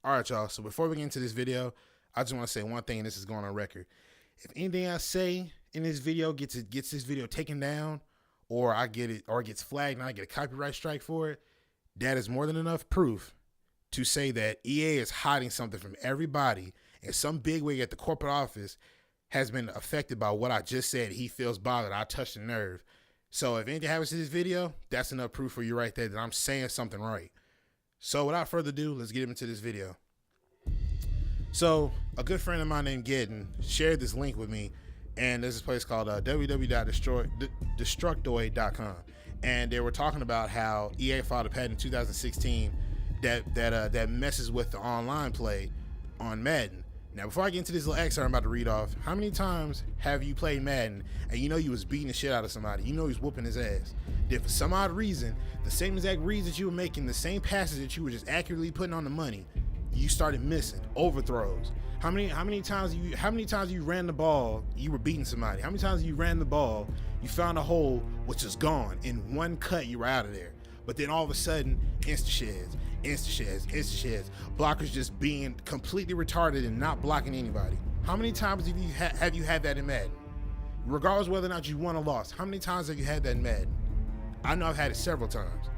All right, y'all. So before we get into this video, I just want to say one thing, and this is going on record. If anything I say in this video gets this video taken down, or I get it, or it gets flagged and I get a copyright strike for it, that is more than enough proof to say that EA is hiding something from everybody, and some bigwig at the corporate office has been affected by what I just said. He feels bothered. I touched a nerve. So if anything happens to this video, that's enough proof for you right there that I'm saying something right. So without further ado, let's get into this video. So a good friend of mine named Gedden shared this link with me, and there's this place called www.destructoid.com, and they were talking about how EA filed a patent in 2016 that messes with the online play on Madden. Now, before I get into this little excerpt I'm about to read off, how many times have you played Madden and you know you was beating the shit out of somebody? You know he was whooping his ass. Then for some odd reason, the same exact reads that you were making, the same passes that you were just accurately putting on the money, you started missing overthrows. How many times you ran the ball, you were beating somebody? How many times you ran the ball, you found a hole which is gone, in one cut you were out of there? But then all of a sudden, insta-sheds, blockers just being completely retarded and not blocking anybody. How many times have you had that in Madden? Regardless whether or not you won or lost, how many times have you had that in Madden? I know I've had it several times.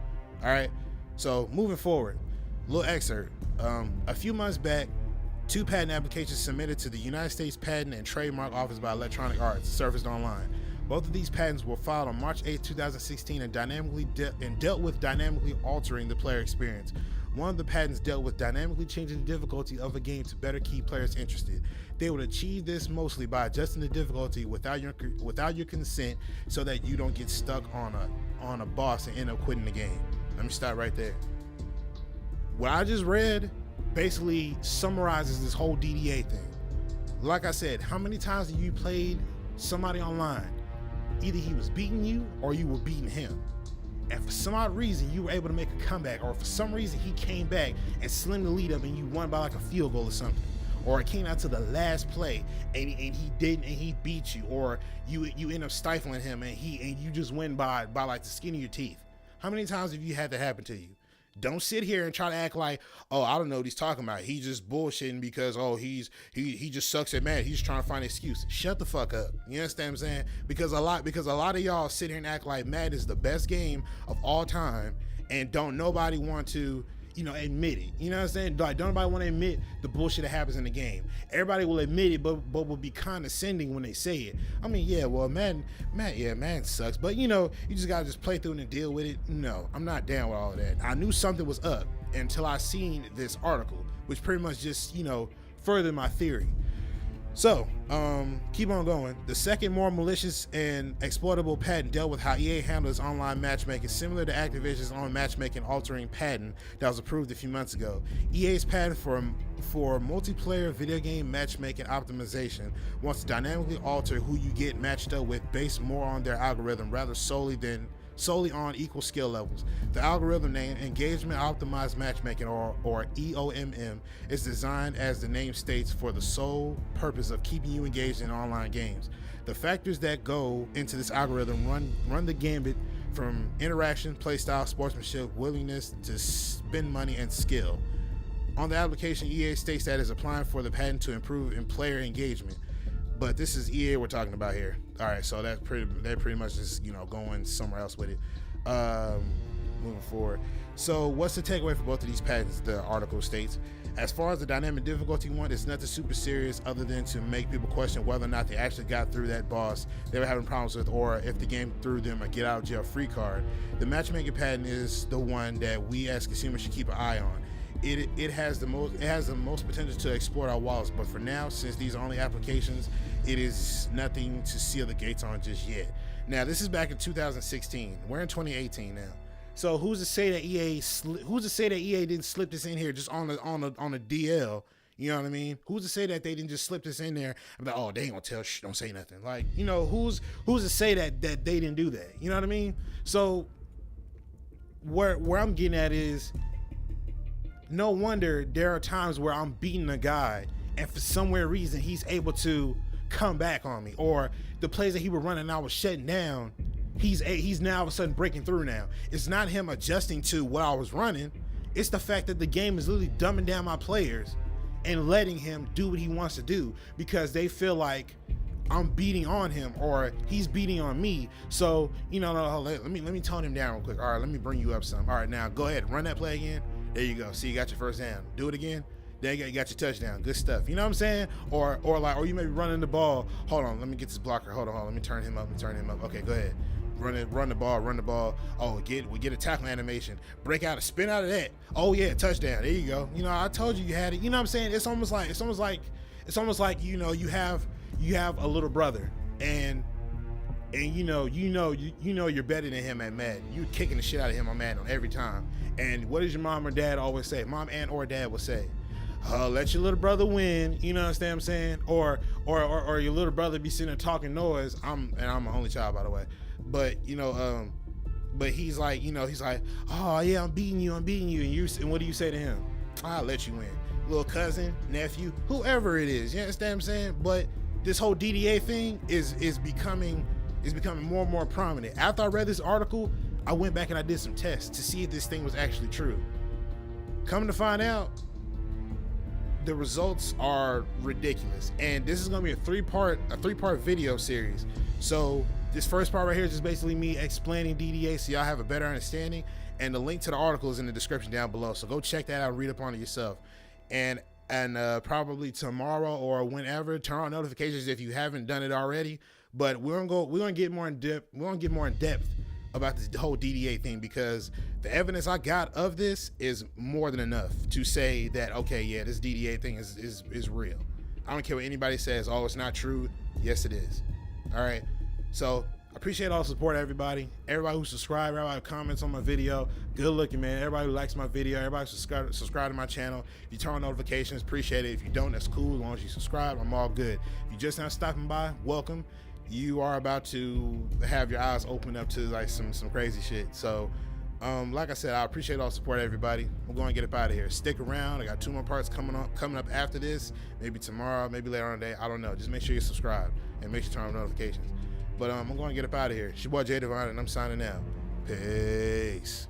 All right, so moving forward, little excerpt. A few months back, 2 patent applications submitted to the United States Patent and Trademark Office by Electronic Arts surfaced online. Both of these patents were filed on March 8, 2016 and dealt with dynamically altering the player experience. One of the patents dealt with dynamically changing the difficulty of a game to better keep players interested. They would achieve this mostly by adjusting the difficulty without your consent, so that you don't get stuck on a boss and end up quitting the game. Let me stop right there. What I just read basically summarizes this whole DDA thing. Like I said, how many times have you played somebody online? Either he was beating you or you were beating him, and for some odd reason you were able to make a comeback, or for some reason he came back and slimmed the lead up and you won by like a field goal or something, or it came out to the last play and he didn't, and he beat you, or you end up stifling him and you just win by like the skin of your teeth. How many times have you had that happen to you? Don't sit here and try to act like, oh, I don't know what he's talking about. He's just bullshitting because, oh, he just sucks at Madden. He's trying to find an excuse. Shut the fuck up. You understand what I'm saying? Because a lot of y'all sit here and act like Madden is the best game of all time, and don't nobody want to, admit it. You know what I'm saying? Like, don't nobody want to admit the bullshit that happens in the game. Everybody will admit it, but will be condescending when they say it. I mean, yeah, well, Madden sucks, but you just gotta just play through it and deal with it. No, I'm not down with all of that. I knew something was up until I seen this article, which pretty much just, furthered my theory. So, keep on going. The second, more malicious and exploitable patent dealt with how EA handles online matchmaking, similar to Activision's own matchmaking altering patent that was approved a few months ago. EA's patent for multiplayer video game matchmaking optimization wants to dynamically alter who you get matched up with based more on their algorithm rather solely on equal skill levels. The algorithm name Engagement Optimized Matchmaking, or EOMM, is designed, as the name states, for the sole purpose of keeping you engaged in online games. The factors that go into this algorithm run the gambit from interaction, playstyle, sportsmanship, willingness to spend money, and skill. On the application, EA states that it is applying for the patent to improve in player engagement. But this is EA we're talking about here. All right, so they're pretty much just going somewhere else with it. Moving forward. So what's the takeaway for both of these patents? The article states, as far as the dynamic difficulty one, it's nothing super serious other than to make people question whether or not they actually got through that boss they were having problems with, or if the game threw them a get out of jail free card. The matchmaking patent is the one that we as consumers should keep an eye on. It has the most potential to exploit our wallets, but for now, since these are only applications, it is nothing to seal the gates on just yet. Now, this is back in 2016. We're in 2018 now. So who's to say that EA didn't slip this in here just on a DL? You know what I mean? Who's to say that they didn't just slip this in there? I'm like, oh, they ain't gonna tell. Don't say nothing. Like, who's to say that they didn't do that? You know what I mean? So where I'm getting at is, no wonder there are times where I'm beating a guy and for some weird reason he's able to come back on me, or the plays that he was running I was shutting down, he's now all of a sudden breaking through now. It's not him adjusting to what I was running. It's the fact that the game is literally dumbing down my players and letting him do what he wants to do because they feel like I'm beating on him or he's beating on me. So, you know, no, let me tone him down real quick. All right, let me bring you up some. All right, now go ahead, run that play again. There you go. See, you got your first down. Do it again. There you got your touchdown. Good stuff. You know what I'm saying? Or you may be running the ball. Hold on, let me get this blocker. Hold on. Let me turn him up. Okay, go ahead. Run the ball. Oh, we get a tackle animation. Break out a spin out of that. Oh yeah, touchdown. There you go. You know, I told you had it. You know what I'm saying? It's almost like you know, you have a little brother and you know you're better than him at Madden. You're kicking the shit out of him on Madden on every time. And what does your mom or dad always say? Mom and or dad will say, let your little brother win. You know what I'm saying? Or your little brother be sitting there talking noise. I'm an only child, by the way. But you know, but he's like, oh yeah, I'm beating you. And what do you say to him? I'll let you win. Little cousin, nephew, whoever it is. You understand what I'm saying? But this whole DDA thing is becoming more and more prominent. After I read this article, I went back and I did some tests to see if this thing was actually true. Coming to find out, the results are ridiculous. And this is gonna be a three-part video series. So this first part right here is just basically me explaining DDA so y'all have a better understanding. And the link to the article is in the description down below. So go check that out and read up on it yourself. And probably tomorrow or whenever, turn on notifications if you haven't done it already. But we're gonna get more in depth about this whole DDA thing, because the evidence I got of this is more than enough to say that, okay, yeah, this DDA thing is real. I don't care what anybody says. Oh, it's not true. Yes, it is. All right. So I appreciate all the support, everybody who subscribed, everybody who comments on my video. Good looking, man. Everybody who likes my video, everybody who subscribe to my channel. If you turn on notifications, appreciate it. If you don't, that's cool. As long as you subscribe, I'm all good. If you just now stopping by, welcome. You are about to have your eyes open up to like some crazy shit. So like I said, I appreciate all the support, everybody. I'm going to get up out of here. Stick around. I got 2 more parts coming up after this. Maybe tomorrow, maybe later on the day. I don't know. Just make sure you subscribe and make sure you turn on notifications. But I'm going to get up out of here. It's your boy J Divine, and I'm signing out. Peace.